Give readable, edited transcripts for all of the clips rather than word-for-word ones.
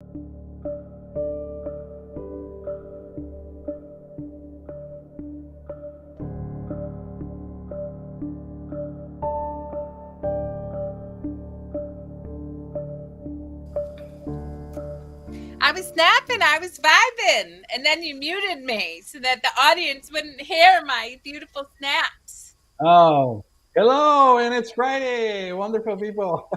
I was snapping, I was vibing, and then you muted me so that the audience wouldn't hear my beautiful snaps. Oh, hello, and it's Friday. Wonderful people.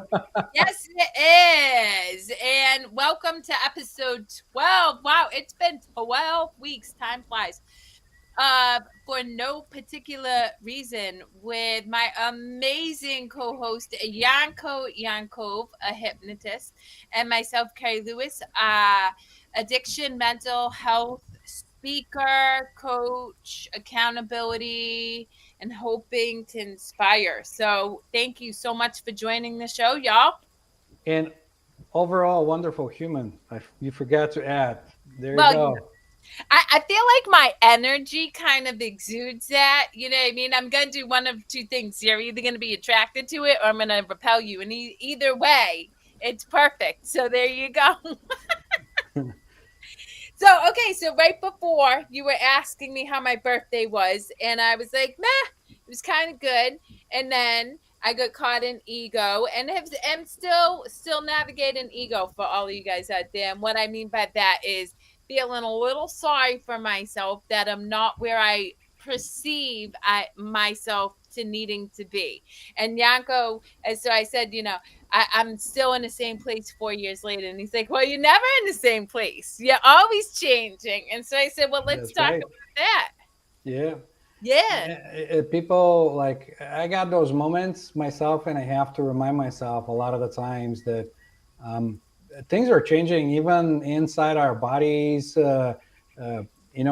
Yes, it is. And welcome to episode 12. Wow, it's been 12 weeks. Time flies. For no particular reason, with my amazing co-host Yanko Yankov, a hypnotist, and myself, Kerri Lewis, addiction, mental health speaker, coach, accountability, and hoping to inspire. So thank you so much for joining the show, y'all. And overall, wonderful human. You forgot to add. There you Well, go. I feel like my energy kind of exudes that. You know what I mean? I'm going to do one of two things. You're either going to be attracted to it or I'm going to repel you. And either way, it's perfect. So there you go. So right before you were asking me how my birthday was, and I was like, meh, it was kind of good. And then I got caught in ego, and I'm still navigating ego for all of you guys out there. And what I mean by that is feeling a little sorry for myself that I'm not where I perceive myself to needing to be. And Yanko, and so I said, I'm still in the same place 4 years later. And he's like, well, you're never in the same place. You're always changing. And so I said, well, let's That's talk right. about that. Yeah. Yeah. People like I got those moments myself, and I have to remind myself a lot of the times that um, things are changing, even inside our bodies. Uh,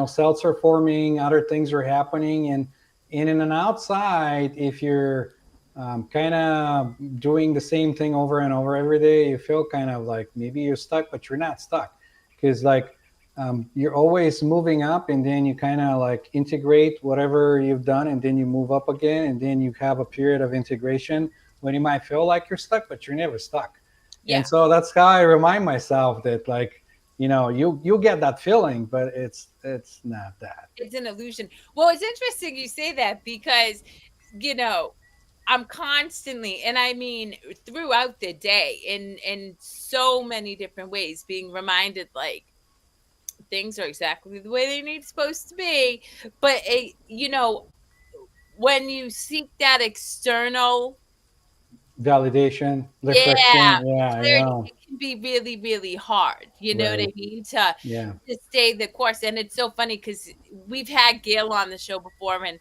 cells are forming, other things are happening, and in and outside, if you're kind of doing the same thing over and over every day, you feel kind of like maybe you're stuck, but you're not stuck because like you're always moving up, and then you kind of like integrate whatever you've done, and then you move up again, and then you have a period of integration when you might feel like you're stuck, but you're never stuck. Yeah. And so that's how I remind myself that like you get that feeling, but it's not that. It's an illusion. Well, it's interesting you say that because, you know, I'm constantly, and I mean throughout the day, in so many different ways, being reminded like things are exactly the way they need supposed to be. But when you seek that external, Validation, yeah, reflection, yeah, I clarity, know. it can be really, really hard. You know what I Right. mean? To Yeah. stay the course. And it's so funny because we've had Gail on the show before, and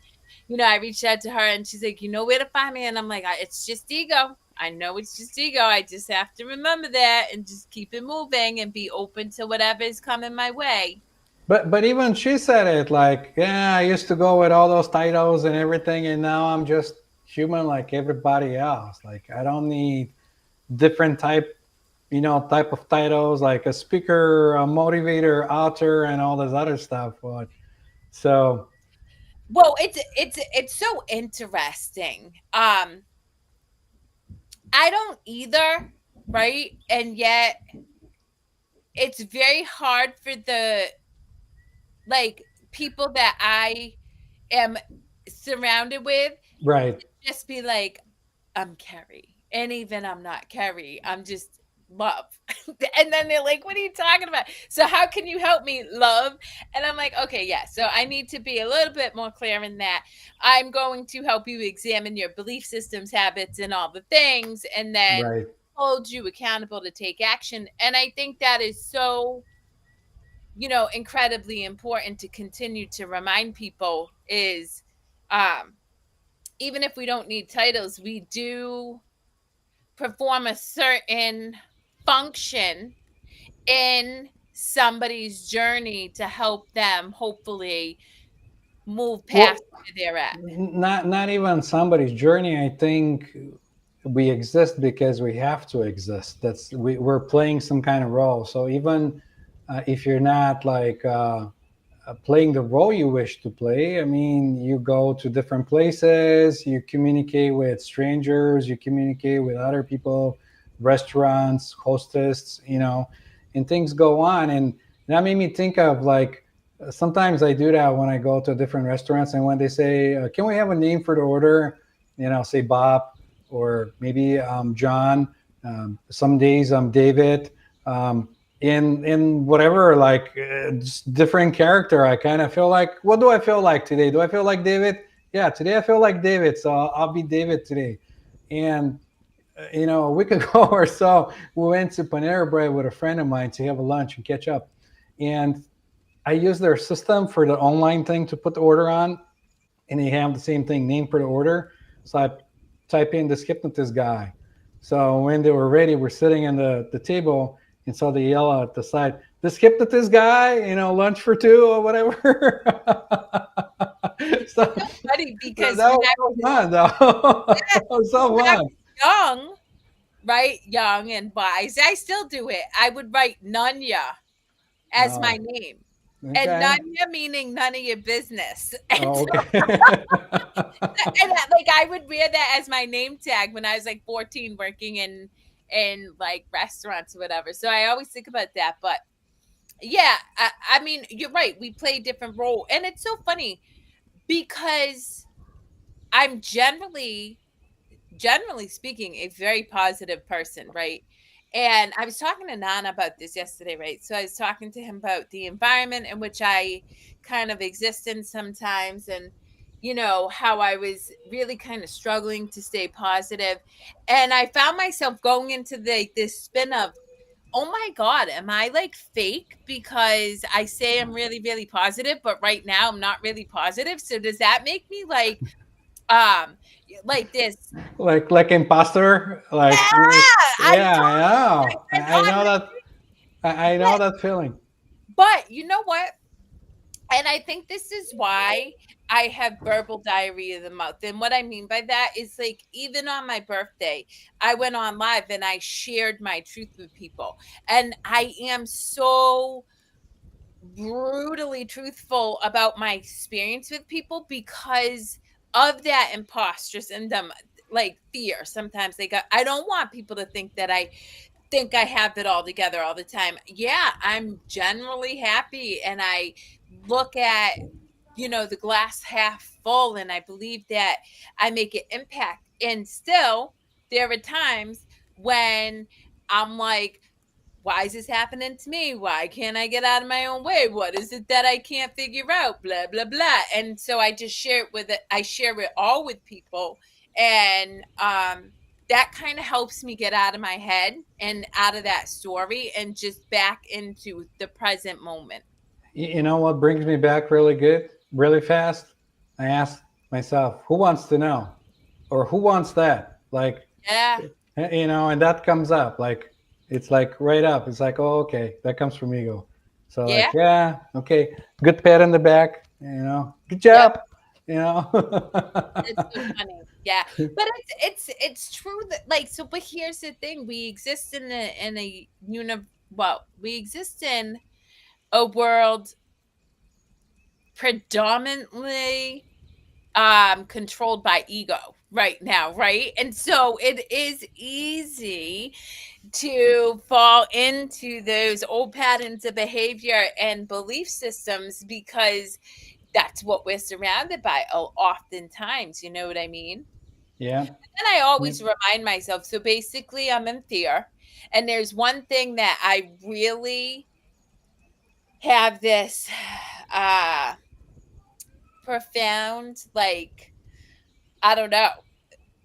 I reached out to her, and she's like, "You know where to find me?" And I'm like, "It's just ego. I know it's just ego. I just have to remember that and just keep it moving and be open to whatever is coming my way." But even she said it like, yeah, I used to go with all those titles and everything, and now I'm just human like everybody else. Like I don't need different type of titles like a speaker, a motivator, author, and all this other stuff. But so Well, it's so interesting. I don't either, right? And yet it's very hard for the like people that I am surrounded with right. just be like, I'm Kerri. And even I'm not Kerri. I'm just love. And then they're like, what are you talking about? So how can you help me, love? And I'm like, okay, yeah. So I need to be a little bit more clear in that. I'm going to help you examine your belief systems, habits, and all the things, and then Right. hold you accountable to take action. And I think that is so incredibly important to continue to remind people is even if we don't need titles, we do perform a certain function in somebody's journey to help them hopefully move past Well, where they're at. not even somebody's journey. I think we exist because we have to exist. We're playing some kind of role. So even if you're not like playing the role you wish to play, I mean, you go to different places, you communicate with strangers, you communicate with other people, restaurants, hostess, and things go on. And that made me think of like sometimes I do that when I go to different restaurants, and when they say, "Can we have a name for the order?" Say Bob, or maybe John. Some days David. Um, in whatever, like just different character, I kind of feel like, what do I feel like today? Do I feel like David? Yeah, today I feel like David, so I'll be David today. And a week ago or so, we went to Panera Bread with a friend of mine to have a lunch and catch up. And I used their system for the online thing to put the order on, and they have the same thing, name for the order. So I type in this hypnotist guy. So when they were ready, we're sitting in the table, and so they yell out the side, "This hypnotist guy, lunch for two or whatever." So Funny that because was so fun, though. That was so when I fun. was young, right, young and wise, I still do it. I would write Nunya as my Oh, name. And okay. Nunya meaning none of your business. And Oh, so okay. like I would wear that as my name tag when I was like 14 working in like restaurants or whatever. So I always think about that. But yeah, I mean, you're right. We play different role. And it's so funny because I'm generally speaking, a very positive person, right? And I was talking to Nana about this yesterday, right? So I was talking to him about the environment in which I kind of exist in sometimes, and how I was really kind of struggling to stay positive. And I found myself going into this spin of, oh my God, am I like fake because I say I'm really, really positive, but right now I'm not really positive? So does that make me um like this? Like imposter, Yeah, like I yeah, I know. I'm I on know the that. I know but that feeling. but you know what? And I think this is why I have verbal diarrhea of the mouth. And what I mean by that is like even on my birthday, I went on live and I shared my truth with people. And I am so brutally truthful about my experience with people because of that imposter syndrome, like fear. Sometimes I don't want people to think I have it all together all the time. Yeah, I'm generally happy and I look at, the glass half full and I believe that I make an impact. And still, there are times when I'm like, why is this happening to me? Why can't I get out of my own way? What is it that I can't figure out? Blah blah blah. And so I just I share it all with people. And that kind of helps me get out of my head and out of that story and just back into the present moment. You know what brings me back really good, really fast? I ask myself, who wants to know, or who wants that? Like, Yeah. and that comes up. Like, it's like right up. It's like, oh, okay, that comes from ego. So Yeah. like, yeah, okay, good pat in the back. Good Yep. job. You It's know. so funny. Yeah. But it's true that like so but here's the thing. We exist we exist in a world predominantly controlled by ego right now, right? And so it is easy to fall into those old patterns of behavior and belief systems because that's what we're surrounded by oftentimes, you know what I mean? Yeah. And I always remind myself, so basically I'm in fear, and there's one thing that I really have this uh profound, like, I don't know,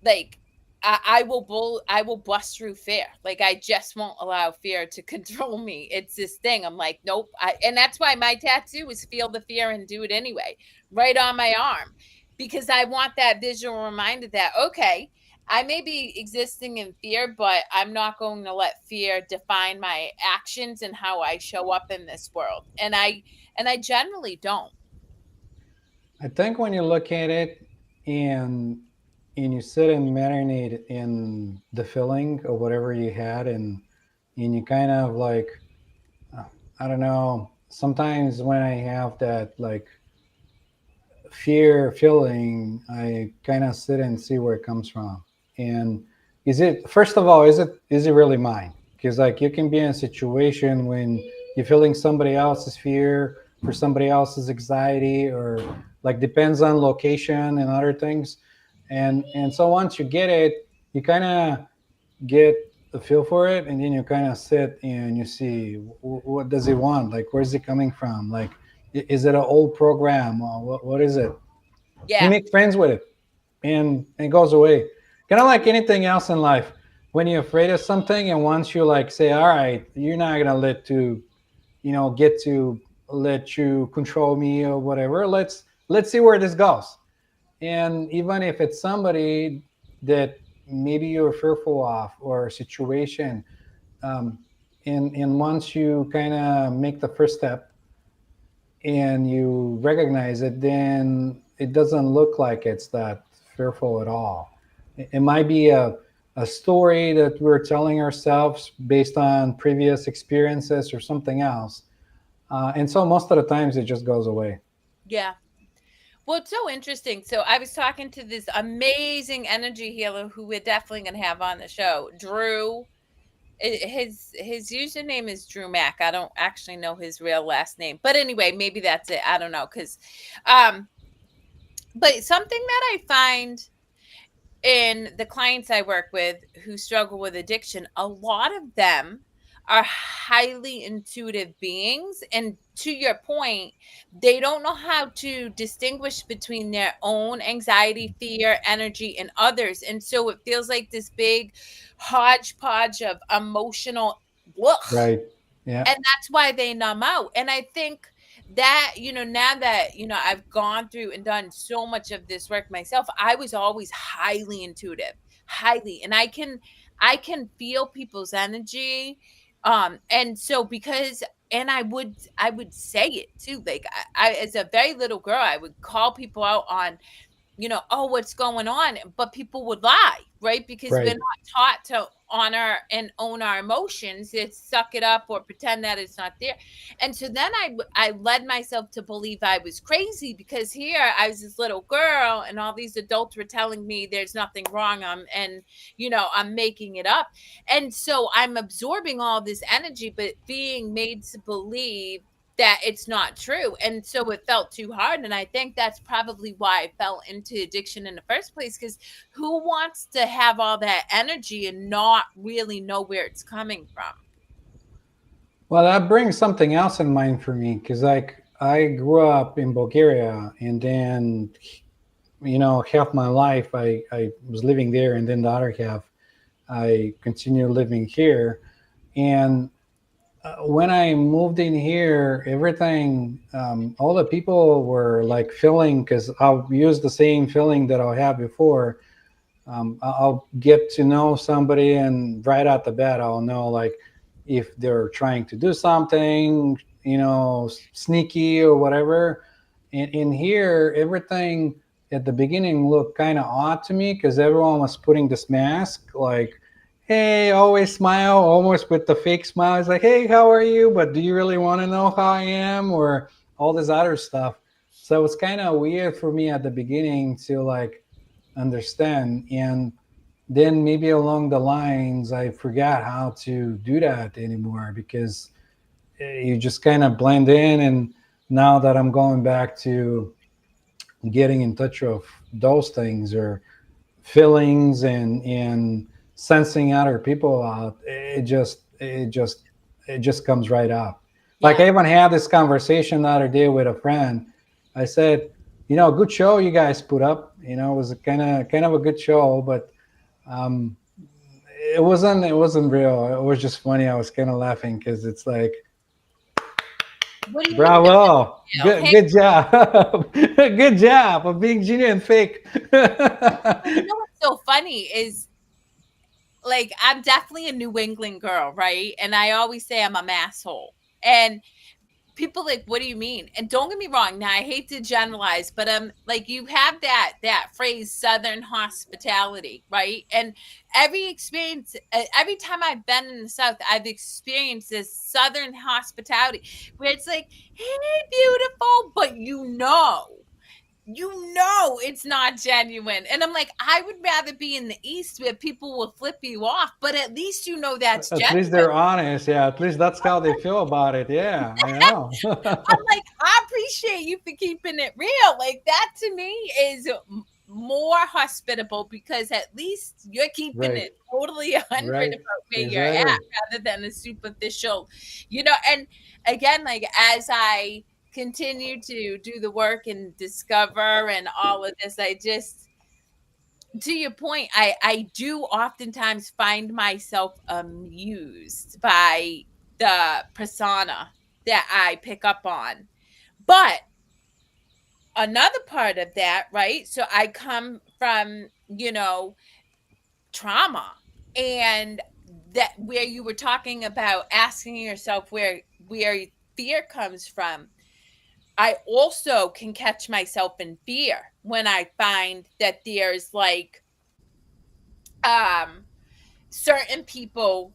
like I will bust through fear. Like I just won't allow fear to control me. It's this thing. I'm like, nope. And that's why my tattoo is feel the fear and do it anyway, right on my arm, because I want that visual reminder that okay, I may be existing in fear, but I'm not going to let fear define my actions and how I show up in this world. And I generally don't. I think when you look at it and you sit and marinate in the feeling of whatever you had, and you kind of like, uh, I don't know, sometimes when I have that like fear feeling, I kind of sit and see where it comes from. And is it, first of all, is it really mine? because like you can be in a situation when you're feeling somebody else's fear for somebody else's anxiety, or like depends on location and other things. And so once you get it, you kind of get a feel for it, and then you kind of sit and you see what does he want, like where's it coming from, like is it an old program, or what is it. You Yeah. make friends with it, and it goes away. Kind of like anything else in life. When you're afraid of something, and once you like say, "All right, you're not gonna get to let you control me or whatever. Let's see where this goes." And even if it's somebody that maybe you're fearful of or a situation, um, and once you kind of make the first step and you recognize it, then it doesn't look like it's that fearful at all. It might be a story that we're telling ourselves based on previous experiences or something else. And so most of the times it just goes away. Yeah. Well, it's so interesting. So I was talking to this amazing energy healer who we're definitely going to have on the show, Drew. His username is Drew Mack. I don't actually know his real last name, but anyway, maybe that's it. I don't know because, um, but something that I find in the clients I work with who struggle with addiction, a lot of them are highly intuitive beings. And to your point, they don't know how to distinguish between their own anxiety, fear, energy, and others. And so it feels like this big hodgepodge of emotional blech, Right. Yeah. and that's why they numb out. And I think that, now that, I've gone through and done so much of this work myself, I was always highly intuitive, highly, and I can feel people's energy. And so because and I would say it too. Like I as a very little girl, I would call people out on, oh, what's going on? But people would lie, right? Because we're Right. not taught to honor and own our emotions. It's suck it up or pretend that it's not there. And so then I led myself to believe I was crazy, because here I was this little girl and all these adults were telling me there's nothing wrong. I'm making it up. And so I'm absorbing all this energy, but being made to believe that it's not true. And so it felt too hard. And I think that's probably why I fell into addiction in the first place. Because who wants to have all that energy and not really know where it's coming from? Well, that brings something else in mind for me, because like I grew up in Bulgaria, and then half my life I was living there, and then the other half I continued living here. And when I moved in here, everything, all the people were like feeling, because I'll use the same feeling that I had before. I'll get to know somebody, and right out the bat, I'll know like if they're trying to do something, sneaky or whatever. And in here, everything at the beginning looked kind of odd to me, because everyone was putting this mask, like, hey, always smile, almost with the fake smile. It's like, hey, how are you? But do you really want to know how I am, or all this other stuff? So it was kind of weird for me at the beginning to like understand. And then maybe along the lines, I forgot how to do that anymore, because you just kind of blend in. And now that I'm going back to getting in touch with those things, or feelings, and sensing other people out, it just comes right up. Like Yeah. I even had this conversation the other day with a friend. I said, good show you guys put up. It was a kind of a good show, but um, it wasn't real. It was just funny. I was kind of laughing, because it's like, What do you mean? bravo, good Hey, good job, good job of being genuine fake. well, what's so funny is, like, I'm definitely a New England girl, right? And I always say I'm a masshole. And people like, what do you mean? And don't get me wrong, now I hate to generalize, but like, you have that phrase, southern hospitality, right? And every experience, every time I've been in the South, I've experienced this southern hospitality where it's like, hey, beautiful, but it's not genuine. And I'm like, I would rather be in the East where people will flip you off, but at least you know that's At genuine. least they're honest. Yeah, at least that's how they feel about it. Yeah, I know. I'm like, I appreciate you for keeping it real. Like that to me is more hospitable because at least you're keeping Right, it totally 100 right, about where you're exactly. at rather than a superficial, and again, like as I continue to do the work and discover and all of this, I just, to your point, I do oftentimes find myself amused by the persona that I pick up on. But another part of that, right? So I come from, trauma, and that where you were talking about asking yourself where fear comes from. I also can catch myself in fear when I find that there's like um certain people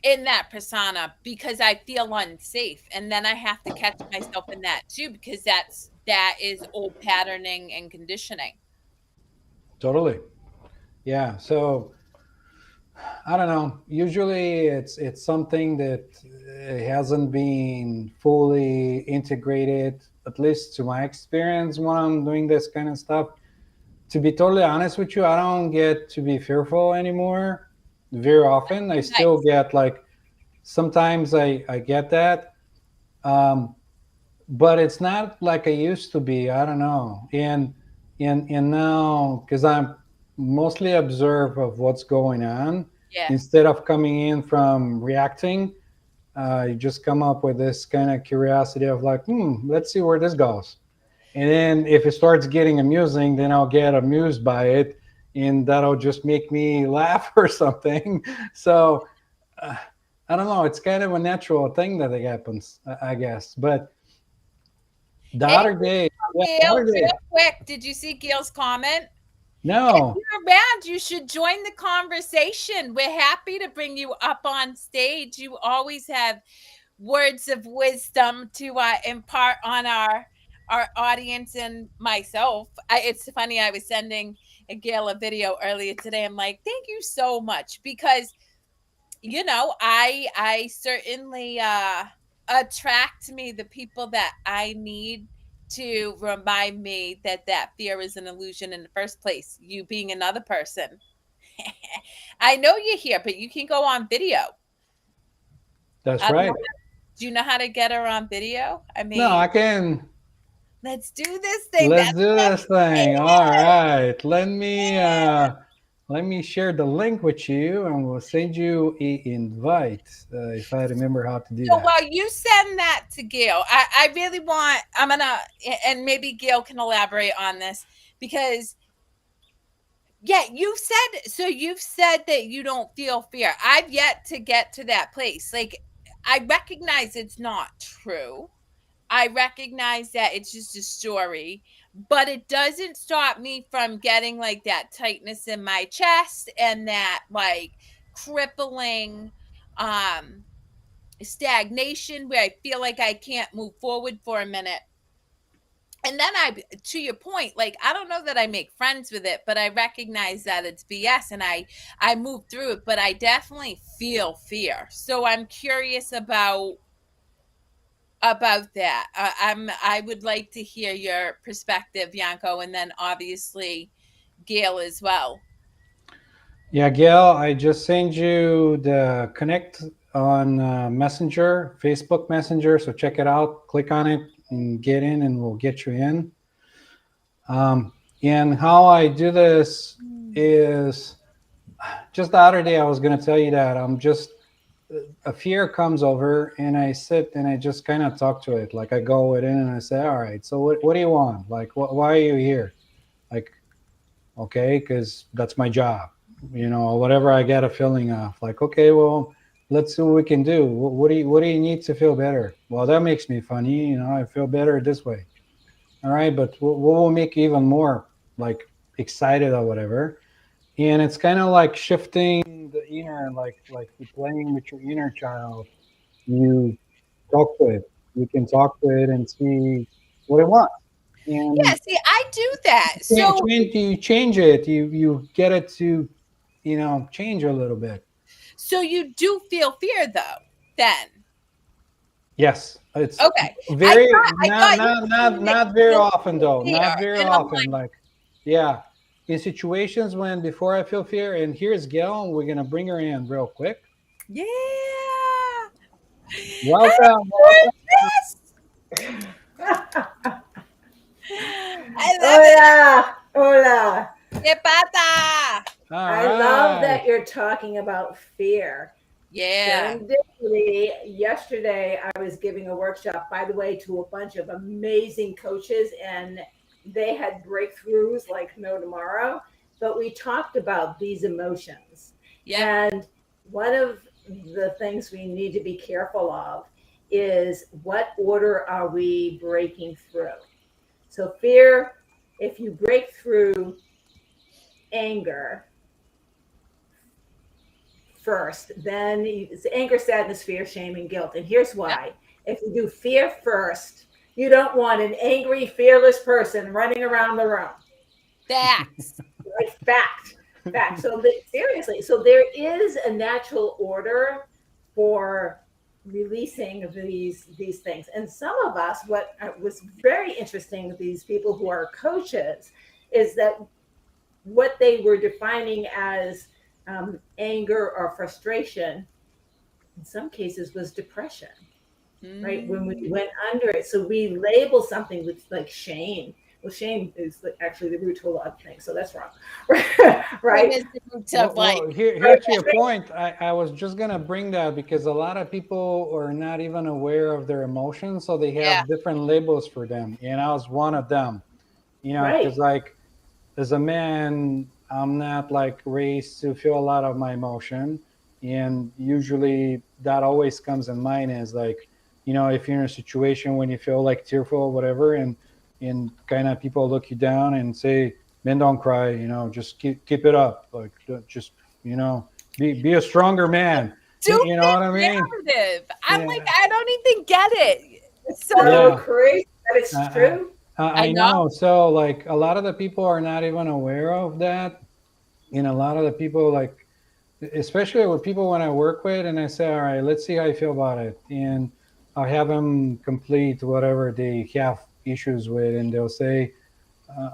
in that persona because I feel unsafe, and then I have to catch myself in that too because that is old patterning and conditioning. Totally. Yeah. So I don't know. Usually, it's something that hasn't been fully integrated, at least to my experience when I'm doing this kind of stuff. To be totally honest with you, I don't get to be fearful anymore very often. I still Nice. get like sometimes I get that. Um, but it's not like I used to be. I don't know. And now because I'm mostly observe of what's going on Yeah. instead of coming in from reacting. You just come up with this kind of curiosity of like, let's see where this goes. And then if it starts getting amusing, then I'll get amused by it, and that'll just make me laugh or something. So uh, I don't know. It's kind of a natural thing that it happens, I guess. But the Hey, other day, yeah, the Gail, other day, real quick, did you see Gail's comment? If no, you're around, you should join the conversation. We're happy to bring you up on stage. You always have words of wisdom to impart on our audience and myself. It's funny. I was sending a Gail a video earlier today. I'm like, thank you so much because I certainly attract to me the people that I need to remind me that that fear is an illusion in the first place. You being another person. I know you're here, but you can go on video. that's I don't know. right. Do you know how to get her on video? I No, mean, I can. let's do this thing. Let's That's do what this thing. All I'm right. saying. Let me share the link with you, and we'll send you a invite if I remember how to do So that. while you send that to Gail, I really want, I'm gonna, and maybe Gail can elaborate on this because yeah, you've said that you don't feel fear. I've yet to get to that place. Like I recognize it's not true. I recognize that it's just a story, but it doesn't stop me from getting like that tightness in my chest and that like crippling um stagnation where I feel like I can't move forward for a minute. And then to your point, like I don't know that I make friends with it, but I recognize that it's BS and I move through it, but I definitely feel fear. So I'm curious about that. I would like to hear your perspective, Yanko, and then obviously Gail as well. Yeah, Gail, I just sent you the connect on Messenger, Facebook Messenger. So check it out. Click on it and get in, and we'll get you in. Um, and how I do this is just the other day I was going to tell you that I'm just a fear comes over and I sit and I just kind of talk to it. Like I go within and I say, all right, so what do you want? Like, why are you here? Like, okay, because that's my job, or whatever I get a feeling of. Like, okay, well, let's see what we can do. What do you need to feel better? Well, that makes me funny. I feel better this way. All right, but what will make you even more like excited or whatever? And it's kind of like shifting the inner, like you're playing with your inner child. You talk to it. You can talk to it and see what it wants. Yeah, And see, I do that. So you change it. You get it to, change a little bit. you do feel fear though, then. Yes, it's Okay. very I thought you were saying that not you very don't often feel though. fear. Not very And I'm often. like, Like, yeah, in situations when before I feel fear, and here's Gail, and we're gonna bring her in real quick. yeah. Welcome, welcome. Gorgeous. I love it. Hola, hola. ¿Qué pasa? All I love right. that you're talking about fear. Yeah. Serendipity, yesterday I was giving a workshop, by the way, to a bunch of amazing coaches, and they had breakthroughs like no tomorrow. But we talked about these emotions. Yep. And one of the things we need to be careful of is what order are we breaking through? So, fear, if you break through anger first, then it's anger, sadness, fear, shame, and guilt. And here's Yep. why. If you do fear first, you don't want an angry, fearless person running around the room. Facts. Right? Fact. Fact. So seriously, so there is a natural order for releasing these things. And some of us, what was very interesting with these people who are coaches, is that what they were defining as anger or frustration, in some cases, was depression, right? When we went under it. So we label something with like shame. Well, shame is actually the root to a lot of things. So that's wrong, right? It is of like, Here to your point, I was just gonna bring that because a lot of people are not even aware of their emotions, so they yeah, have different labels for them, and I was one of them. Right. Because like as a man, I'm not like raised to feel a lot of my emotion, and usually that always comes in mind as like, if you're in a situation when you feel like tearful or whatever, and kind of people look you down and say, "Men don't cry," just keep it up, like just you know, be a stronger man. You know stupid what I mean? narrative. I'm like, Yeah, I don't even get it. It's so So yeah. crazy that it's I, true. I I know. know. So like a lot of the people are not even aware of that. And a lot of the people like, especially with people when I work with, and I say, all right, let's see how you feel about it, and I have them complete whatever they have issues with, and they'll say,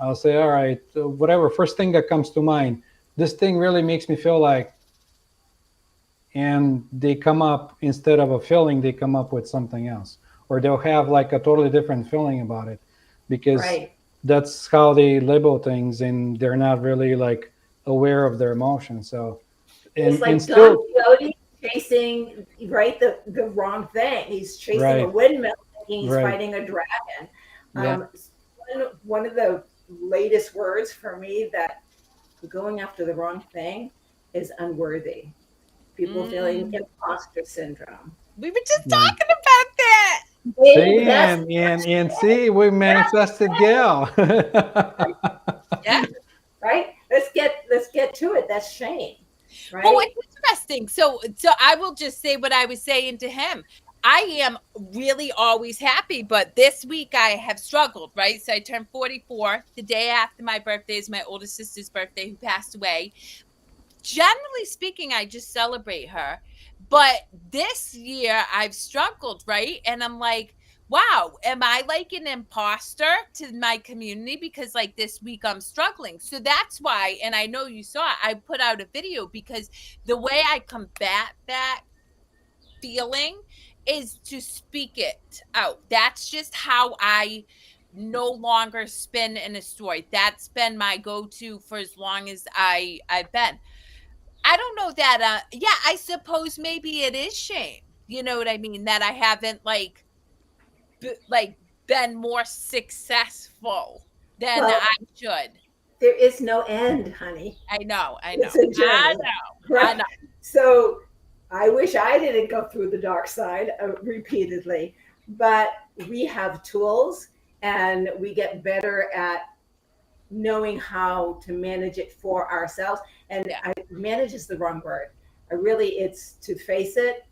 I'll say, all right, whatever first thing that comes to mind, this thing really makes me feel like, and they come up instead of a feeling, they come up with something else, or they'll have like a totally different feeling about it, because Right. that's how they label things, and they're not really like aware of their emotions. So It's and like Don still Quixote chasing, right, the wrong thing. He's chasing a right, windmill thinking he's right, fighting a dragon. yeah, Um, one of the latest words for me that going after the wrong thing is unworthy. People feeling Mm, imposter syndrome. we were just yeah. talking about that. See, That's and see, we manifested Gail. Yeah. right. Let's get to it. That's shame, Well, right? it's interesting. So I will just say what I was saying to him. I am really always happy, but this week I have struggled, right? So I turned 44. The day after my birthday is my oldest sister's birthday, who passed away. Generally speaking, I just celebrate her. But this year I've struggled, right? And I'm like, wow, am I like an imposter to my community? Because like this week I'm struggling. So that's why, and I know you saw it, I put out a video because the way I combat that feeling is to speak it out. That's just how I no longer spin in a story. That's been my go-to for as long as I've been. I don't know that yeah, I suppose maybe it is shame. You know what I mean? That I haven't like been more successful than Well, I should. there is no end, honey. I know, I know. It's a I journey, know. I right? know. So I wish I didn't go through the dark side repeatedly, but we have tools and we get better at knowing how to manage it for ourselves. And Yeah. manage is the wrong word. It's to face it,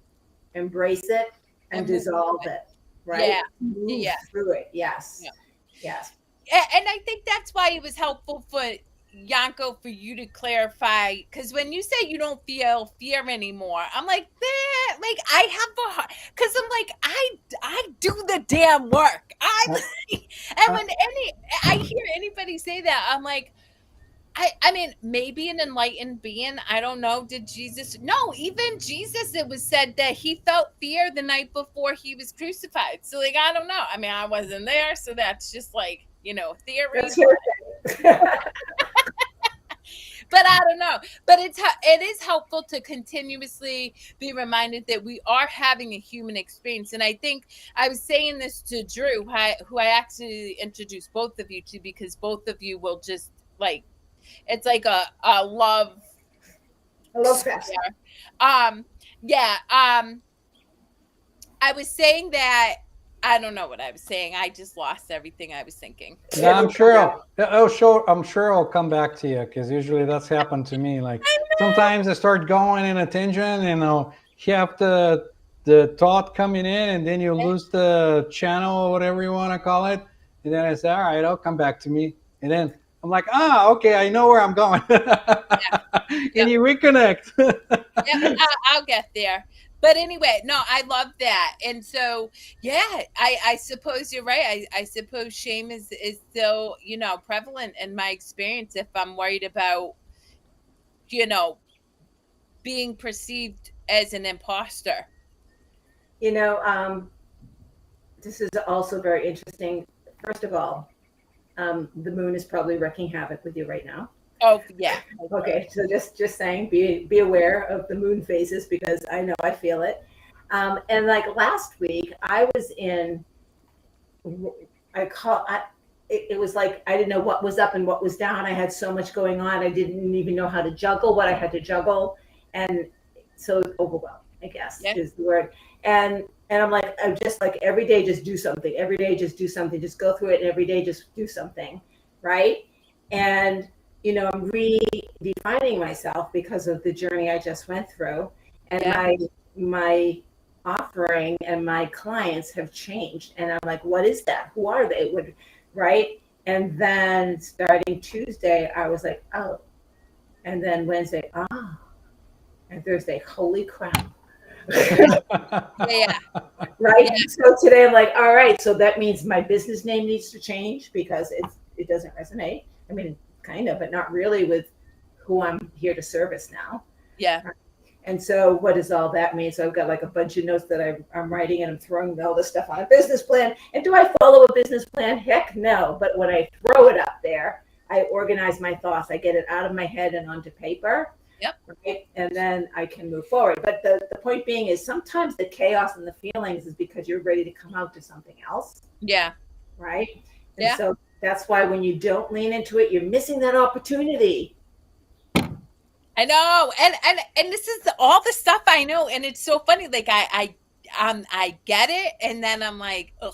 embrace it, and And move dissolve it. it, Yeah. right? Move Yeah. through it. Yeah. Yes. Yes. And I think that's why it was helpful for Yanko for you to clarify, because when you say you don't feel fear anymore, I'm like, like I have a heart, because I'm like, I do the damn work. Uh, And uh, when I hear anybody say that, I'm like, I mean, maybe an enlightened being, I don't know. Did Jesus? No, even Jesus, it was said that he felt fear the night before he was crucified. So, like, I don't know. I mean, I wasn't there, so that's just like, theory. That's your thing. But I don't know. But it is helpful to continuously be reminded that we are having a human experience. And I think I was saying this to Drew, who I actually introduced both of you to, because both of you will just like, it's like a love I love fest. Yeah. I was saying that I don't know what I was saying. I just lost everything I was thinking. no, I'm sure I'm sure I'll come back to you, because usually that's happened to me. Like sometimes I start going in a tangent, you have the thought coming in, and then you lose the channel or whatever you want to call it, and then I say, all right, I'll come back to me, and then I'm like, okay, I know where I'm going, and you reconnect. Yeah, I'll get there. But anyway, no, I love that. And so, yeah, I suppose you're right. I suppose shame is still, prevalent in my experience if I'm worried about, you know, being perceived as an imposter. You know, this is also very interesting. First of all, the moon is probably wreaking havoc with you right now. Oh, yeah. Okay, so just saying, be aware of the moon phases, because I know I feel it. And like last week, I was in. I call. It was like I didn't know what was up and what was down. I had so much going on. I didn't even know how to juggle what I had to juggle, and so overwhelmed, I guess, Yeah. is the word. And I'm like, I'm just like every day, just do something. Every day, just do something. Just go through it, and every day, just do something, right? And I'm redefining myself because of the journey I just went through, and Yeah. my offering and my clients have changed. And I'm like, what is that? Who are they? What, right? And then starting Tuesday, I was like, oh. And then Wednesday, and Thursday, holy crap. Yeah. Right. Yeah. So today I'm like, all right, so that means my business name needs to change because it doesn't resonate. I mean, kind of, but not really with who I'm here to service now. Yeah. And so what does all that mean? So I've got like a bunch of notes that I'm writing, and I'm throwing all this stuff on a business plan. And do I follow a business plan? Heck no. But when I throw it up there, I organize my thoughts. I get it out of my head and onto paper. Yep. Right? And then I can move forward. But the point being is sometimes the chaos and the feelings is because you're ready to come out to something else. Yeah. Right. And Yeah. so that's why when you don't lean into it, you're missing that opportunity. I know, and this is all the stuff I know, and it's so funny. Like I get it, and then I'm like, ugh.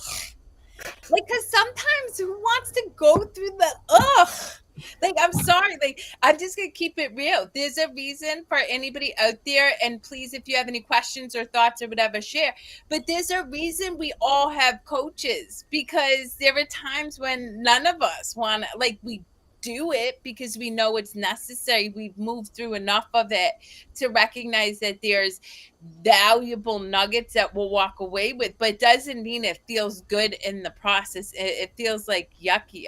Like, because sometimes who wants to go through the ugh? Like, I'm sorry. Like, I'm just gonna keep it real. There's a reason for anybody out there, and please, if you have any questions or thoughts or whatever, share. But there's a reason we all have coaches, because there are times when none of us want to, like, we do it because we know it's necessary. We've moved through enough of it to recognize that there's valuable nuggets that we'll walk away with, but it doesn't mean it feels good in the process. It feels like yucky.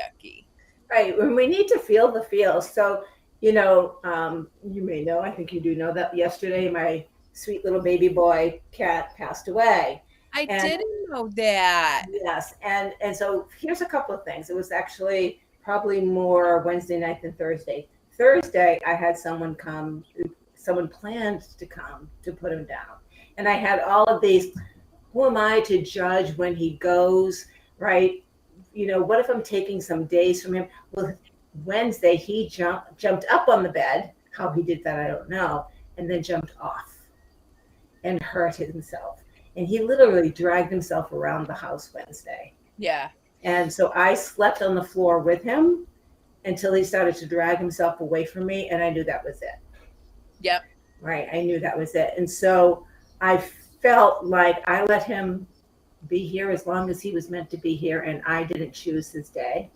Right. And we need to feel the feels. So, you may know, I think you do know that yesterday my sweet little baby boy cat passed away. I didn't know that. Yes. And so here's a couple of things. It was actually probably more Wednesday night than Thursday. Thursday, I had someone planned to come to put him down. And I had all of these, who am I to judge when he goes, right? What if I'm taking some days from him? Well, Wednesday, he jumped up on the bed. How he did that, I don't know. And then jumped off and hurt himself. And he literally dragged himself around the house Wednesday. Yeah. And so I slept on the floor with him until he started to drag himself away from me. And I knew that was it. Yep. Right. I knew that was it. And so I felt like I let him be here as long as he was meant to be here. And I didn't choose his day.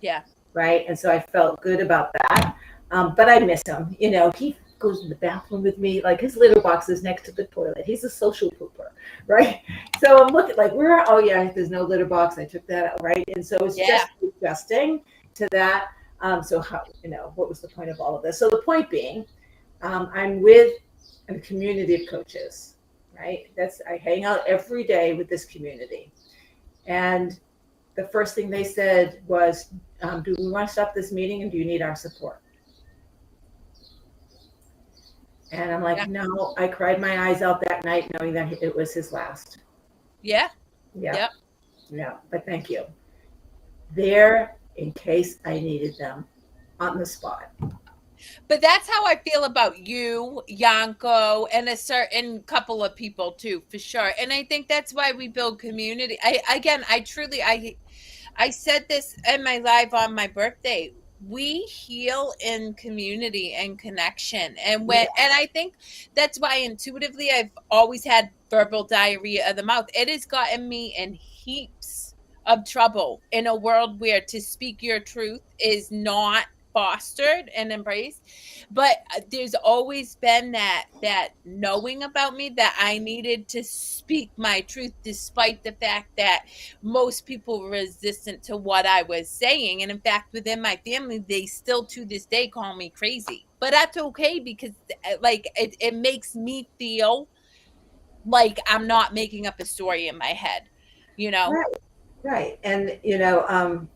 Yeah. right? And so I felt good about that. But I miss him. You know, he goes to the bathroom with me. Like his litter box is next to the toilet. He's a social pooper, right? So I'm looking like, where? Oh yeah, there's no litter box. I took that out, right? And so it's Yeah. just adjusting to that. So how, you know, what was the point of all of this? So the point being, I'm with a community of coaches, right? I hang out every day with this community, and the first thing they said was, do we want to stop this meeting and do you need our support? And I'm like, Yeah. no. I cried my eyes out that night knowing that it was his last. Yeah. Yeah. Yep. Yeah. But thank you. There in case I needed them on the spot. But that's how I feel about you, Yanko, and a certain couple of people too, for sure. And I think that's why we build community. I said this in my live on my birthday. We heal in community and connection. And I think that's why intuitively I've always had verbal diarrhea of the mouth. It has gotten me in heaps of trouble in a world where to speak your truth is not fostered and embraced. But there's always been that knowing about me that I needed to speak my truth, despite the fact that most people were resistant to what I was saying. And in fact, within my family, they still to this day call me crazy. But that's okay, because like it makes me feel like I'm not making up a story in my head, you know? Right. Right. And, you know,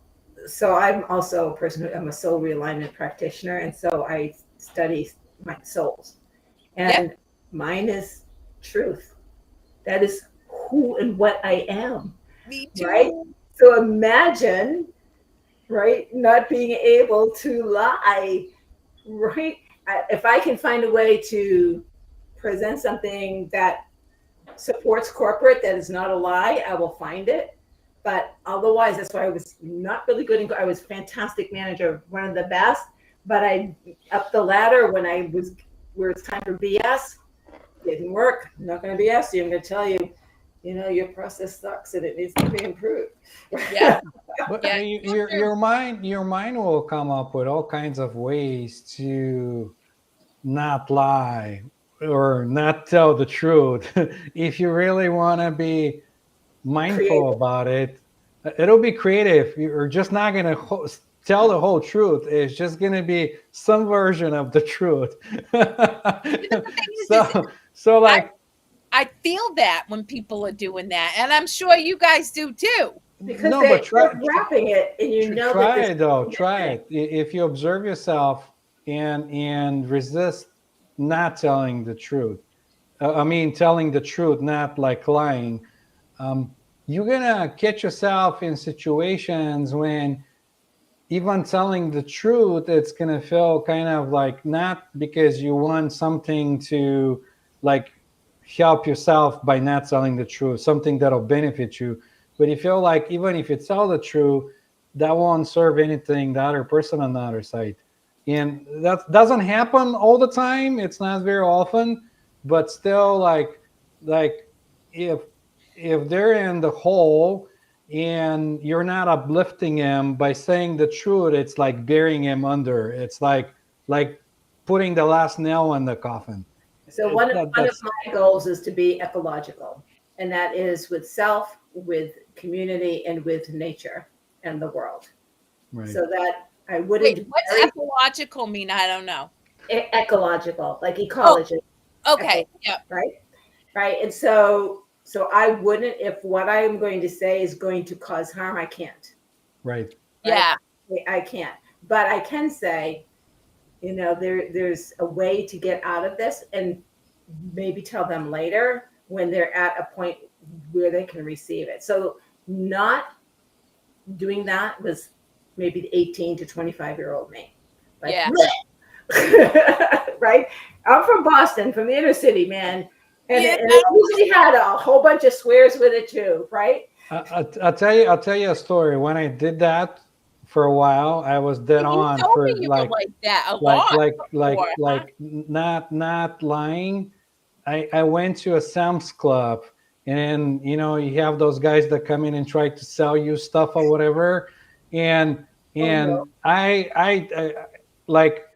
so I'm also a person I'm a soul realignment practitioner. And so I study my souls. Yeah, And mine is truth. That is who and what I am. me Right. too. So imagine, right, not being able to lie, right? If I can find a way to present something that supports corporate that is not a lie, I will find it. But otherwise, that's why I was not really good. I was fantastic manager, one of the best. But I up the ladder when I was where it's time for BS, didn't work. I'm not going to BS you. I'm going to tell you, you know, your process sucks and it needs to be improved. Yeah, But yeah. your mind will come up with all kinds of ways to not lie or not tell the truth. If you really want to be mindful Creative. about it, it'll be creative. You're just not going to tell the whole truth. It's just going to be some version of the truth. You know, the thing is So I like, I feel that when people are doing that, and I'm sure you guys do too. Because no, but they're wrapping it and you know that try this it though. Try it. If you observe yourself and resist not telling the truth. I mean, telling the truth, not like lying. Um, you're gonna catch yourself in situations when even telling the truth, it's gonna feel kind of like not because you want something to like help yourself by not telling the truth, something that'll benefit you. But you feel like even if you tell the truth, that won't serve anything the other person on the other side. And that doesn't happen all the time. It's not very often, but still like if they're in the hole and you're not uplifting him by saying the truth, it's like burying him under. It's like putting the last nail in the coffin. So one of That's my goals is to be ecological, and that is with self, with community, and with nature and the world. right. So that I Wait, wouldn't what's very ecological mean? I don't know. ecological, like Oh, ecology, okay. Yep. right? Right. And so I wouldn't, if what I am going to say is going to cause harm, I can't. Right. Right. Yeah. I can't. But I can say, you know, there's a way to get out of this and maybe tell them later when they're at a point where they can receive it. So not doing that was maybe the 18 to 25-year-old me. Like, Yeah. right? I'm from Boston, from the inner city, man. And Yeah. it usually had a whole bunch of swears with it too, right? I'll tell you a story. When I did that for a while, I was dead You on told me for you were like that a like lot like before, like huh? like not lying. I went to a Sam's Club, and then you know you have those guys that come in and try to sell you stuff or whatever, and Oh no. And I like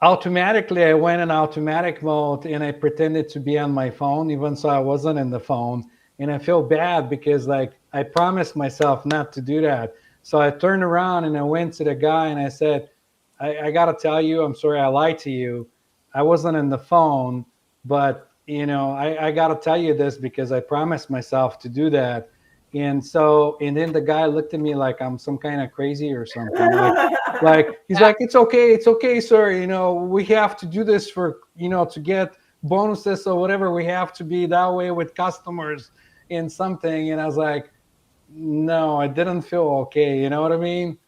automatically I went in automatic mode and I pretended to be on my phone, even so I wasn't in the phone. And I feel bad because like I promised myself not to do that. So I turned around and I went to the guy and I said, I gotta tell you, I'm sorry I lied to you. I wasn't in the phone, but I gotta tell you this because I promised myself to do that. And then the guy looked at me like I'm some kind of crazy or something. Like he's Yeah. like, it's okay, sir. We have to do this for to get bonuses or whatever. We have to be that way with customers in something. And I was like, no, I didn't feel okay. You know what I mean?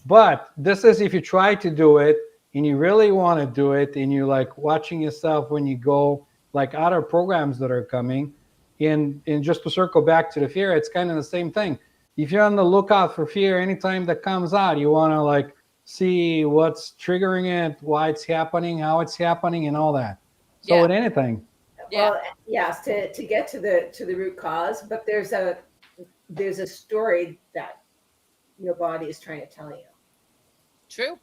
But this is if you try to do it and you really want to do it and you like watching yourself when you go like other programs that are coming. And just to circle back to the fear, it's kind of the same thing. If you're on the lookout for fear, anytime that comes out, you want to like see what's triggering it, why it's happening, how it's happening, and all that. So Yeah. with anything. Yeah. Well, yes, to get to the root cause, but there's a story that your body is trying to tell you, True.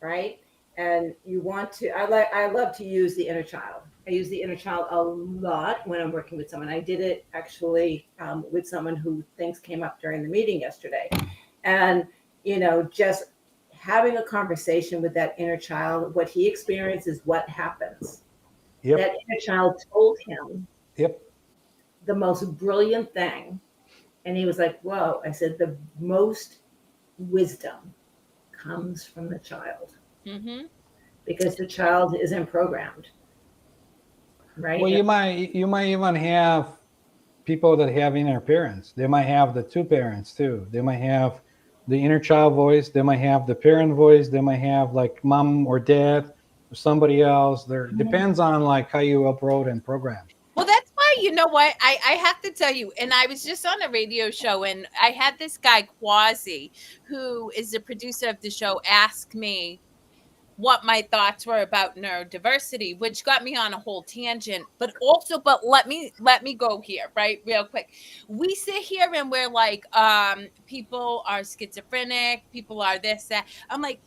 right? And you want to. I love to use the inner child. I use the inner child a lot when I'm working with someone. I did it actually with someone who things came up during the meeting yesterday, and just having a conversation with that inner child. What he experiences, what happens. That Yep. inner child told him Yep. the most brilliant thing. And he was like, whoa. I said, the most wisdom comes from the child Mm-hmm. because the child isn't programmed, right? Well, you might even have people that have inner parents. They might have the two parents too. They might have the inner child voice. They might have the parent voice. They might have like mom or dad or somebody else. There depends on like how you uproad and program. Well, that's why, you know what? I have to tell you, and I was just on a radio show and I had this guy, Quasi, who is the producer of the show, ask me what my thoughts were about neurodiversity, which got me on a whole tangent. But let me go here, right? Real quick. We sit here and we're like, people are schizophrenic, people are this, that. I'm like,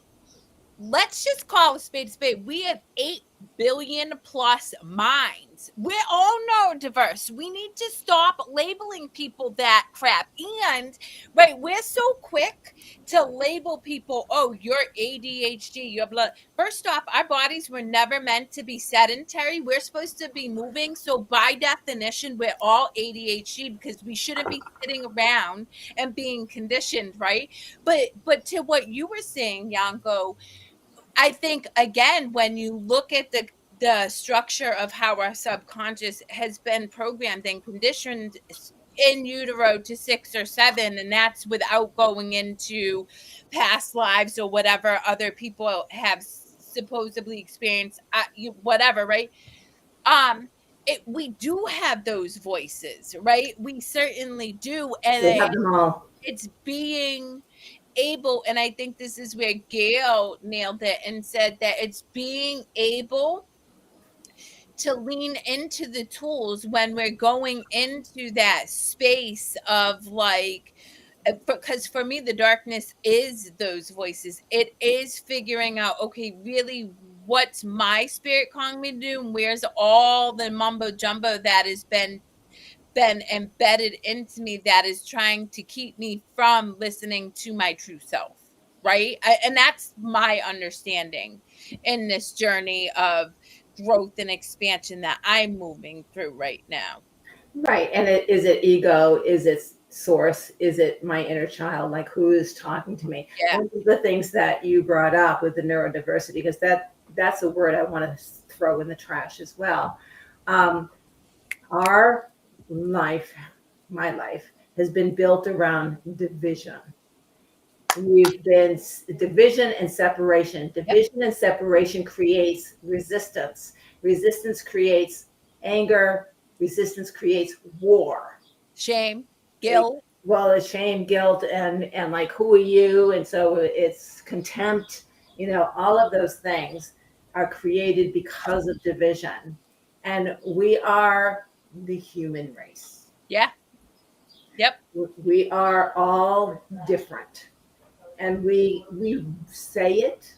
let's just call a spade a spade. We have 8 billion plus minds. We're all neurodiverse. We need to stop labeling people that crap. And right, we're so quick to label people, oh, you're ADHD, you're blood. First off, our bodies were never meant to be sedentary. We're supposed to be moving. So by definition, we're all ADHD because we shouldn't be sitting around and being conditioned, right? But to what you were saying, Yanko, I think again, when you look at the structure of how our subconscious has been programmed and conditioned in utero to 6 or 7, and that's without going into past lives or whatever other people have supposedly experienced, whatever, right? Um, we do have those voices, right? We certainly do, and We have them all. it's being able, and I think this is where Gail nailed it and said that it's being able to lean into the tools when we're going into that space of like, because for me the darkness is those voices. It is figuring out, okay, really, what's my spirit calling me to do, and where's all the mumbo jumbo that has been embedded into me that is trying to keep me from listening to my true self, right? And that's my understanding in this journey of growth and expansion that I'm moving through right now. Right. And is it ego? Is it source? Is it my inner child? Like who is talking to me? Yeah. One of the things that you brought up with the neurodiversity, because that's a word I want to throw in the trash as well. Our life, my life, has been built around division. We've been division and separation. Division and separation creates resistance. Resistance creates anger. Resistance creates war. Shame, guilt. Well, it's shame, guilt, and like who are you? And so it's contempt. All of those things are created because of division, and we are the human race. Yeah. Yep. We are all different. and we say it,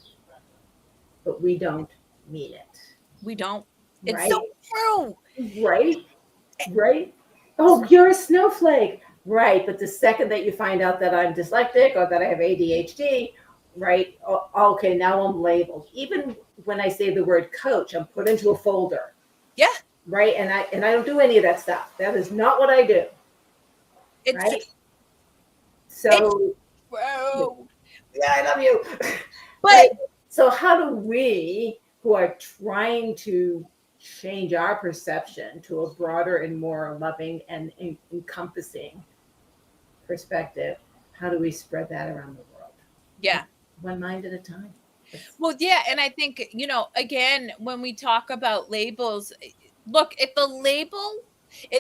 but we don't mean it. We don't. It's so Right? true. Right? Right? Oh, you're a snowflake. Right. But the second that you find out that I'm dyslexic or that I have ADHD, right? Okay, now I'm labeled. Even when I say the word coach, I'm put into a folder. Yeah. Right. And I don't do any of that stuff. That is not what I do. It's Right. it's So true. yeah, I love you. But Right. So how do we who are trying to change our perception to a broader and more loving and encompassing perspective, how do we spread that around the world? yeah. One mind at a time. Well, yeah, and I think, again, when we talk about labels, look, if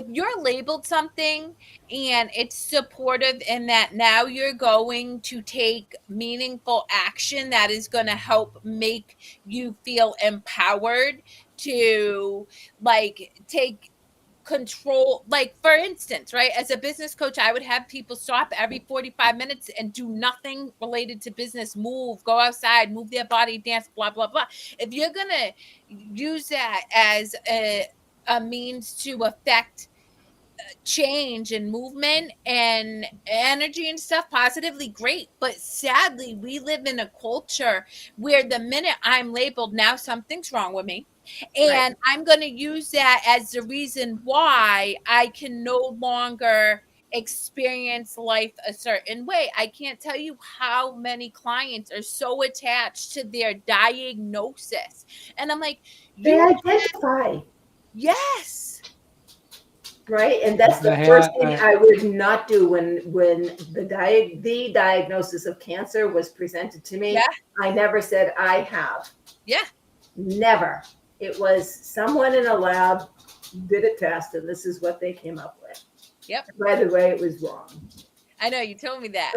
you're labeled something and it's supportive in that now you're going to take meaningful action that is going to help make you feel empowered to like take control. Like, for instance, right, as a business coach, I would have people stop every 45 minutes and do nothing related to business. Move, go outside, move their body, dance, blah blah blah. If you're gonna use that as a means to affect change and movement and energy and stuff positively, great. But sadly, we live in a culture where the minute I'm labeled, now something's wrong with me, Right. and I'm going to use that as the reason why I can no longer experience life a certain way. I can't tell you how many clients are so attached to their diagnosis, and I'm like, They you identify. yes. Right. And that's the first thing I would not do when the diagnosis of cancer was presented to me. Yeah. I never said I have. Yeah. Never. It was someone in a lab did a test and this is what they came up with. Yep. By the way, it was wrong. I know, you told me that.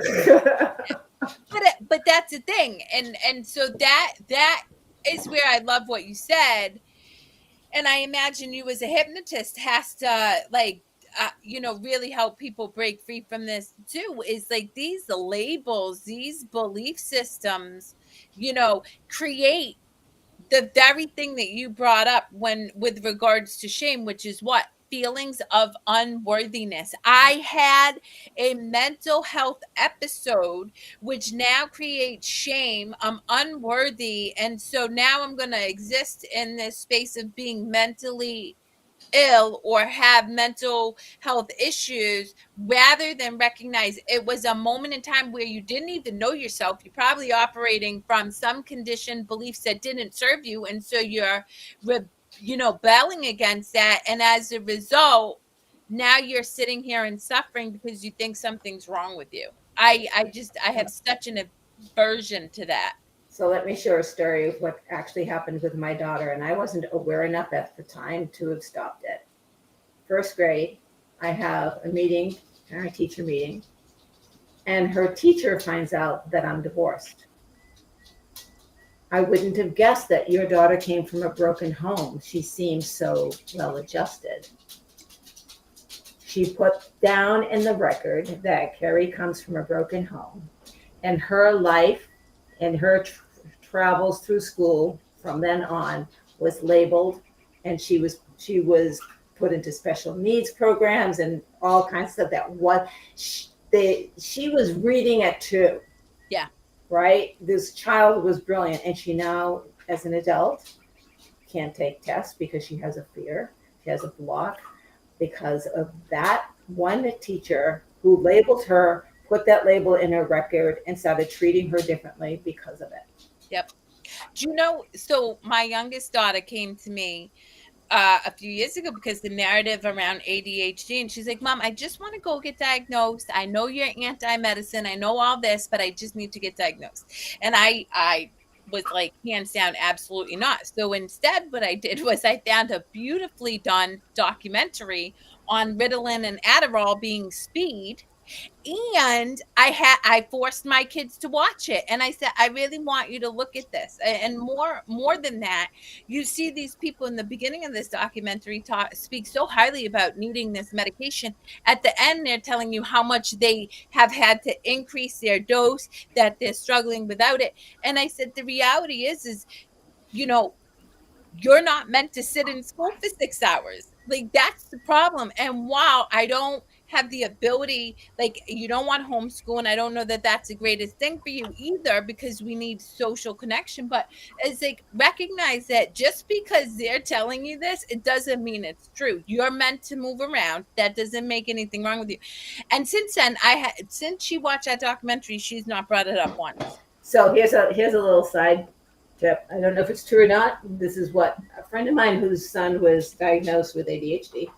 But that's the thing. And so that is where I love what you said. And I imagine you as a hypnotist has to really help people break free from this too. Is like these labels, these belief systems, create the very thing that you brought up when with regards to shame, which is what? Feelings of unworthiness. I had a mental health episode which now creates shame. I'm unworthy, and so now I'm going to exist in this space of being mentally ill or have mental health issues, rather than recognize it was a moment in time where you didn't even know yourself. You're probably operating from some conditioned beliefs that didn't serve you, and so you're belling against that, and as a result now you're sitting here and suffering because you think something's wrong with you. I have such an aversion to that. So let me share a story of what actually happened with my daughter, and I wasn't aware enough at the time to have stopped it. First grade, I have a meeting, parent teacher meeting, and her teacher finds out that I'm divorced. I wouldn't have guessed that your daughter came from a broken home. She seems so well adjusted. She put down in the record that Kerri comes from a broken home, and her life and her travels through school from then on was labeled, and she was put into special needs programs and all kinds of stuff. That what she was reading at 2. Yeah. Right. This child was brilliant, and she now, as an adult, can't take tests because she has a fear. She has a block because of that one teacher who labeled her, put that label in her record, and started treating her differently because of it. Yep. Do you know, so my youngest daughter came to me a few years ago because the narrative around ADHD, and she's like, Mom, I just want to go get diagnosed. I know you're anti-medicine. I know all this, but I just need to get diagnosed. And I was like, hands down, absolutely not. So instead, what I did was I found a beautifully done documentary on Ritalin and Adderall being speed. And I forced my kids to watch it, and I said, I really want you to look at this. And more than that, you see these people in the beginning of this documentary speak so highly about needing this medication. At the end, they're telling you how much they have had to increase their dose, that they're struggling without it. And I said, the reality is, you know, you're not meant to sit in school for 6 hours. Like, that's the problem. And while I don't have the ability, like, you don't want homeschool, and I don't know that that's the greatest thing for you either, because we need social connection. But it's like, recognize that just because they're telling you this, it doesn't mean it's true. You're meant to move around. That doesn't make anything wrong with you. And since then, since she watched that documentary, she's not brought it up once. So here's a little side tip. I don't know if it's true or not. This is what a friend of mine whose son was diagnosed with ADHD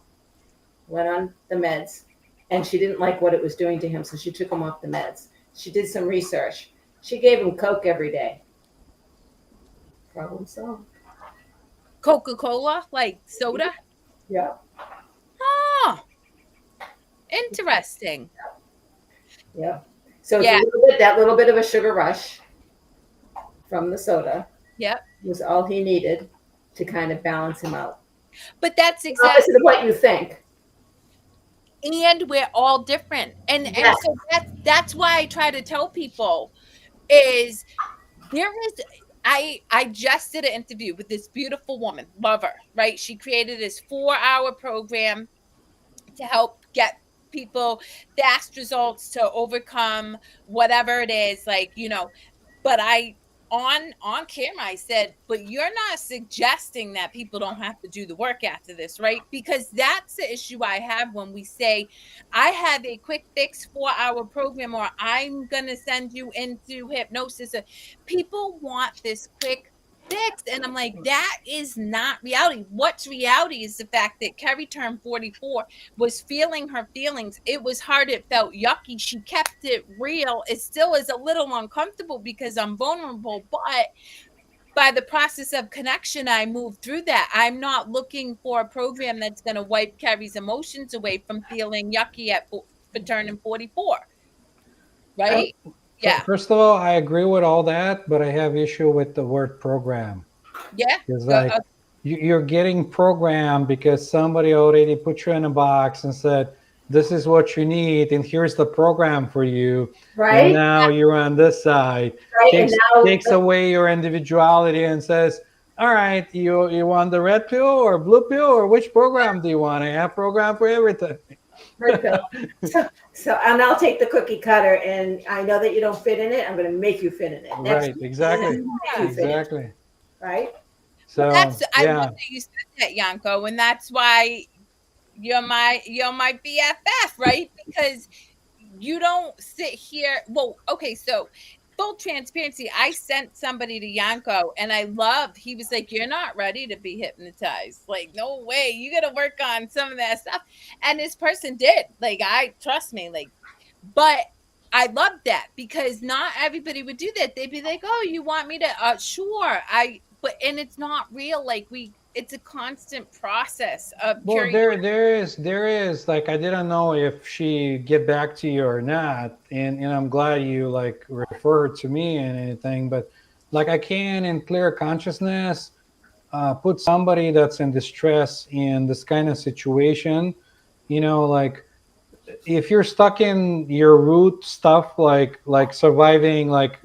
went on the meds, and she didn't like what it was doing to him, so she took him off the meds. She did some research. She gave him Coke every day. Problem solved. Coca-Cola, like soda? Yeah. Oh, interesting. Yeah. So Yeah. that little bit of a sugar rush from the soda, Yep, was all he needed to kind of balance him out. but that's exactly, Opposite of what you think. and we're all different, and Yes. so that's why I try to tell people is there is. I just did an interview with this beautiful woman, love her, right? She created this 4-hour program to help get people fast results to overcome whatever it is, like, but I on camera I said, but you're not suggesting that people don't have to do the work after this, right? Because that's the issue I have when we say I have a quick fix 4-hour program, or I'm gonna send you into hypnosis. People want this quick fix, and I'm like, that is not reality. What's reality is the fact that Kerri turned 44, was feeling her feelings. It was hard, it felt yucky. She kept it real. It still is a little uncomfortable because I'm vulnerable, but by the process of connection, I moved through that. I'm not looking for a program that's going to wipe Kerri's emotions away from feeling yucky for turning 44, right? Yeah. First of all, I agree with all that, but I have issue with the word program. Yeah. It's like you're getting programmed because somebody already put you in a box and said, this is what you need, and here's the program for you. Right. And now you're on this side. Right. Takes away your individuality and says, all right, you want the red pill or blue pill, or which program do you want? I have program for everything. So and I'll take the cookie cutter, and I know that you don't fit in it. I'm going to make you fit in it. Right, exactly. Exactly. Right. So I love that you said that, Yanko, and that's why you're my BFF, right? Because you don't sit here. Well, okay, so full transparency, I sent somebody to Yanko, and he was like, you're not ready to be hypnotized. Like, no way. You got to work on some of that stuff. And this person did. Like, trust me, like, but I love that, because not everybody would do that. They'd be like, oh, you want me to, sure. And it's not real. Like, it's a constant process of there is like, I didn't know if she get back to you or not, and I'm glad you like referred to me and anything, but like, I can in clear consciousness put somebody that's in distress in this kind of situation, like, if you're stuck in your root stuff, like surviving, like,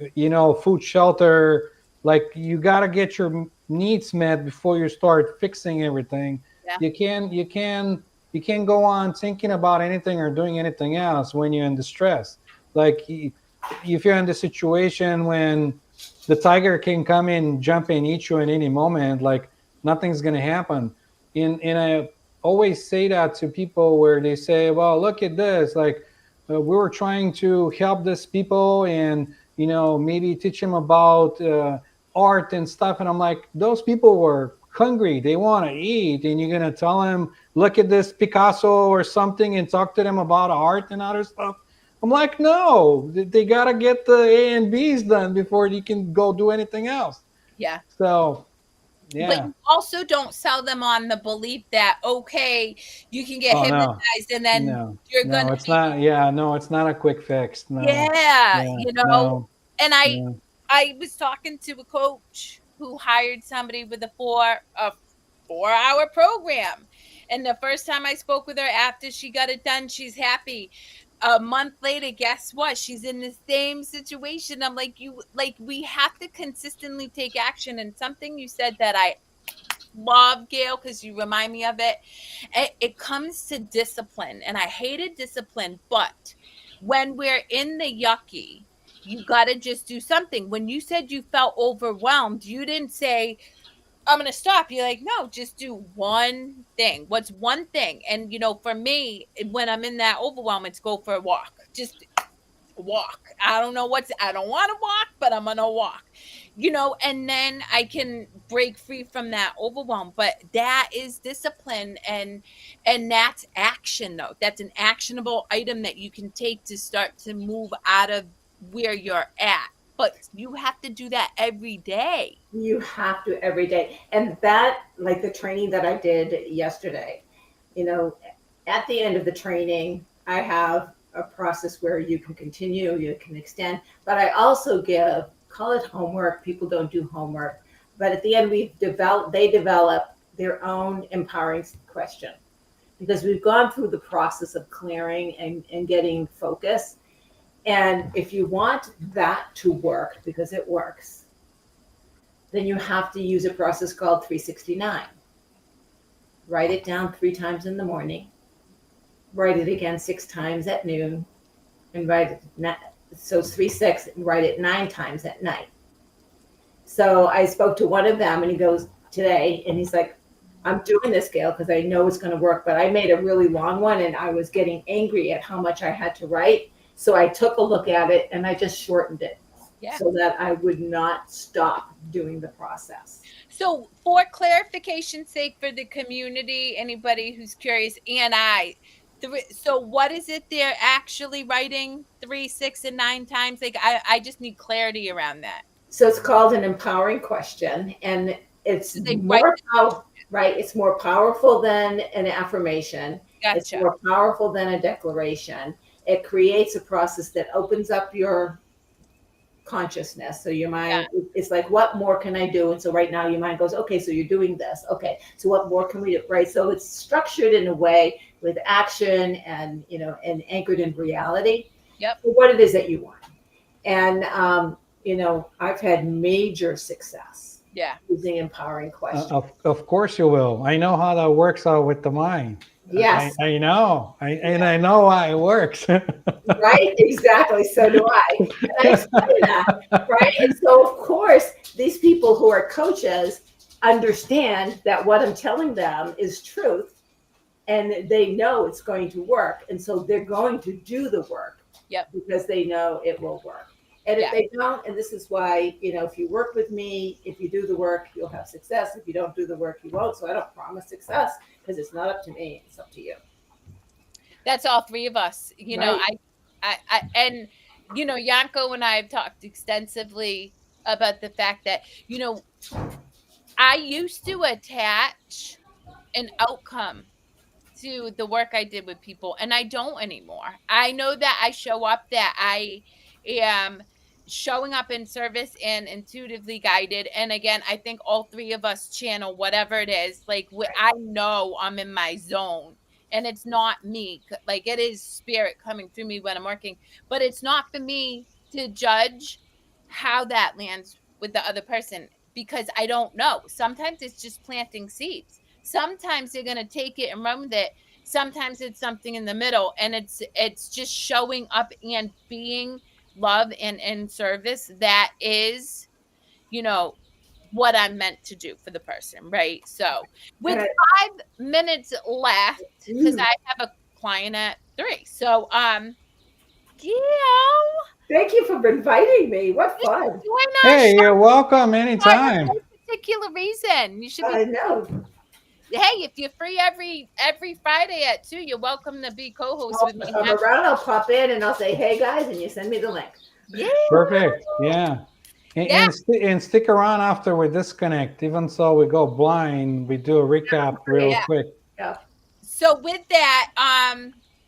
food, shelter, like, you got to get your needs met before you start fixing everything. Yeah. You can't go on thinking about anything or doing anything else when you're in distress. Like, if you're in the situation when the tiger can come in, jump in, eat you in any moment, like, nothing's going to happen. I always say that to people where they say, well, look at this, like, we were trying to help these people and maybe teach them about art and stuff, and I'm like, those people were hungry, they want to eat, and you're going to tell them, look at this Picasso or something, and talk to them about art and other stuff? I'm like, no, they got to get the A and B's done before you can go do anything else. Yeah. So But Yeah. you also don't sell them on the belief that, okay, you can get Oh no. hypnotized and then No. you're gonna No, it's not. Yeah, no, it's not a quick fix. No. yeah, Yeah. you know. No. And Yeah. I was talking to a coach who hired somebody with a 4-hour program. And the first time I spoke with her after she got it done, she's happy. A month later, guess what? She's in the same situation. I'm like, we have to consistently take action. And something you said that I love, Gail, because you remind me of it. It comes to discipline, and I hated discipline, but when we're in the yucky, you got to just do something. When you said you felt overwhelmed, you didn't say, I'm going to stop. You're like, no, just do one thing. What's one thing? And, for me, when I'm in that overwhelm, it's go for a walk. Just walk. I don't want to walk, but I'm gonna walk, and then I can break free from that overwhelm. But that is discipline, and that's action, though. That's an actionable item that you can take to start to move out of where you're at. But you have to do that every day. You have to every day. And that, like the training that I did yesterday, you know, at the end of the training, I have a process where you can continue, you can extend, but I also call it homework. People don't do homework, but at the end, they develop their own empowering question, because we've gone through the process of clearing and getting focus. And if you want that to work, because it works, then you have to use a process called 369. Write it down 3 times in the morning, write it again 6 times at noon, and so it's 3 6, and write it 9 times at night. So I spoke to one of them, and he goes today, and he's like, I'm doing this, Gail, because I know it's going to work, but I made a really long one, and I was getting angry at how much I had to write. So I took a look at it, and I just shortened it. Yeah. So that I would not stop doing the process. So for clarification's sake for the community, anybody who's curious, so what is it they're actually writing 3, 6, and 9 times? Like, I just need clarity around that. So it's called an empowering question, and it's it's more powerful than an affirmation. Gotcha. It's more powerful than a declaration. It creates a process that opens up your consciousness. So your mind, it's like, what more can I do? And so right now your mind goes, okay, so you're doing this. Okay, so what more can we do? Right. So it's structured in a way with action and, and anchored in reality. Yep. For what it is that you want. And, I've had major success. Yeah. Using empowering questions. Of course you will. I know how that works out with the mind. Yes. I know. I know why it works. Right, exactly. So do I. And I explain that, right? And so, of course, these people who are coaches understand that what I'm telling them is truth, and they know it's going to work. And so they're going to do the work. Yep. Because they know it will work. And if they don't, and this is why, if you work with me, if you do the work, you'll have success. If you don't do the work, you won't. So I don't promise success, because it's not up to me. It's up to you. That's all three of us. Right. And Yanko and I have talked extensively about the fact that, I used to attach an outcome to the work I did with people, and I don't anymore. I know that I show up, that I am showing up in service and intuitively guided. And again, I think all three of us channel whatever it is. Like, I know I'm in my zone, and it's not me. Like, it is spirit coming through me when I'm working, but it's not for me to judge how that lands with the other person, because I don't know. Sometimes it's just planting seeds. Sometimes they're going to take it and run with it. Sometimes it's something in the middle, and it's just showing up and being love and in service. That is, what I'm meant to do for the person, right? So with 5 minutes left, because I have a client at 3. So, Gail, thank you for inviting me. What fun! Hey, you're welcome anytime. For no particular reason, you should. I know. Hey, if you're free every Friday at 2, you're welcome to be co-host with me. If I'm around, I'll pop in and I'll say, hey guys, and you send me the link. Yeah. Perfect. Yeah. Yeah. And stick around after we disconnect. Even so, we go blind. We do a recap real Yeah. quick. Yeah. So with that,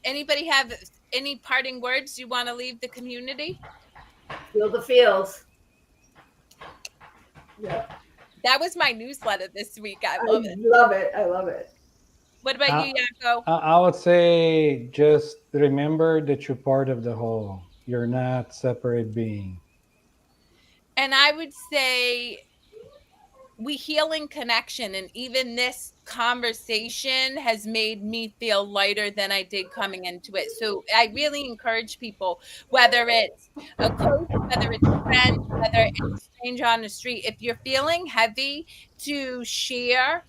anybody have any parting words you want to leave the community? Feel the feels. Yep. That was my newsletter this week. I I love it. love it. I love it. What about Uh, you, Yanko? I would say just remember that you're part of the whole. You're not separate being. And I would say we heal in connection, and even this conversation has made me feel lighter than I did coming into it. So I really encourage people, whether it's a coach, whether it's a friend, whether it's a stranger on the street, if you're feeling heavy, to share.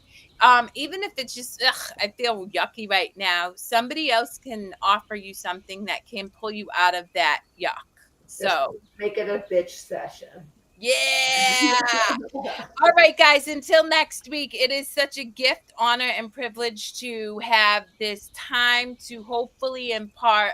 Even if it's just, ugh, I feel yucky right now, somebody else can offer you something that can pull you out of that yuck. Just So make it a bitch session. yeah. All right, guys, until next week, it is such a gift, honor, and privilege to have this time to hopefully impart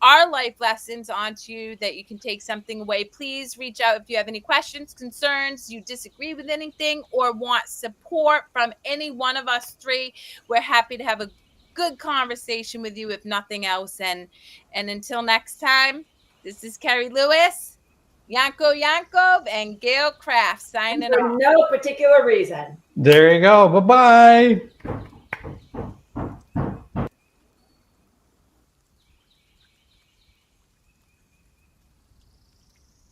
our life lessons onto you that you can take something away. Please reach out if you have any questions, concerns, you disagree with anything, or want support from any one of us three. We're happy to have a good conversation with you, if nothing else. And until next time, this is Kerri Lewis. Yanko Yankov and Gail Kraft signing For off. no particular reason. There you go. Bye bye.